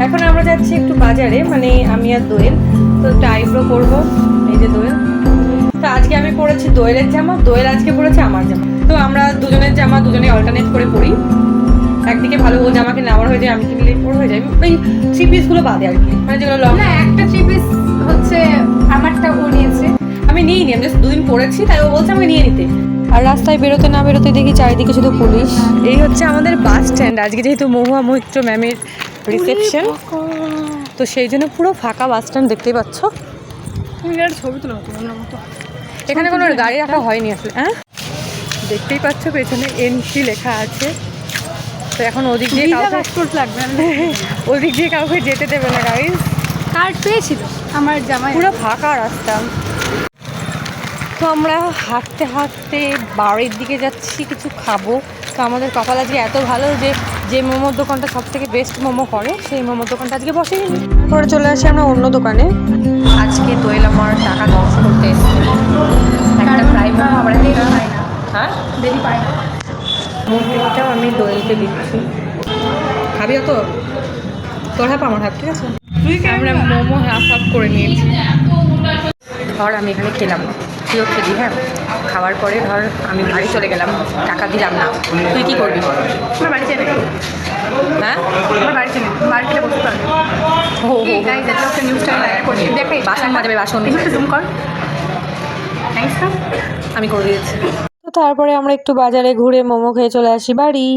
এখন আমরা যাচ্ছি একটু বাজারে, মানে আমি আর দোয়েল। তো একটু আইব্রো করবো, এই যে দোয়েল। তো আজকে আমি পরেছি দোয়েলের জামা, দোয়েল আজকে পরেছে আমার জামা। তো আমরা দুজনের জামা দুজনে অল্টারনেট করে পরি। একদিকে ভালো ও জামাকে নেওয়ার হয়ে যায়, আমি কিনলে পর হয়ে যায়। ওই থ্রি পিসগুলো বাদে আর কি, মানে যেগুলো লং। না, একটা থ্রি পিস হচ্ছে আমারটা ও নিয়েছে, আমি নিয়ে নি, আমি জাস্ট দুদিন পরেছি, তাই ও বলছে আমাকে নিয়ে নিতে। আর রাস্তায় বেরোতে না বেরোতে দেখি চারিদিকে শুধু পুলিশ। এই হচ্ছে আমাদের বাস স্ট্যান্ড। আজকে যেহেতু মহুয়া মৈত্র ম্যামের রিসেপশন, তো সেই জন্য পুরো ফাঁকা বাস স্ট্যান্ড দেখতেই পাচ্ছ। তুমি একটা ছবি তুলো তোমার মতো। এখানে কোনো গাড়ি রাখা হয়নি আসলে। হ্যাঁ, দেখতেই পাচ্ছ পেছনে এন্ট্রি লেখা আছে। তো এখন ওদিক দিয়ে কাউকে পাসপোর্ট লাগবে না। ওদিক দিয়ে কাউকে যেতে দেবে না গাইজ। কার্ড পেয়েছিল আমার জামাই। পুরো ফাঁকা রাস্তা। তো আমরা হাঁটতে হাঁটতে বাড়ির দিকে যাচ্ছি, কিছু খাবো। তো আমাদের কপাল আজকে এত ভালো যে যে মোমোর দোকানটা সব থেকে বেস্ট মোমো করে, সেই মোমোর দোকানটা আজকে বসেই নি। তারপরে চলে আসি আমরা অন্য দোকানে। আজকে দোয়েল আমার টাকা লস করতে এসেছে। একটা ফ্রাই মোমো আবার একটা, হ্যাঁ দেরি পায় না। মোমোটাও আমি দোয়েলকে দিচ্ছি। খাবি তো তোর হাফ আমার হাফ, ঠিক আছে? আমরা মোমো হাফ হাফ করে নিয়েছি। ধর আমি এখানে খেলাম, তুইও খেলি। হ্যাঁ, খাওয়ার পরে ধর আমি বাড়ি চলে গেলাম, টাকা দিলাম না। তুই কী করবি? আমার বাড়ি চেনে, হ্যাঁ আমার বাড়ি চেনে, বাড়িতে বসতে পারবে। হো হো, গাইজ এটা একটা নিউজটা লাইক করে দেখাই, বাসন বাজাবে, বাসন। একটু জুম কর। থ্যাঙ্কস না, আমি করে দিয়েছি। তো তারপরে আমরা একটু বাজারে ঘুরে মোমো খেয়ে চলে আসি বাড়ি।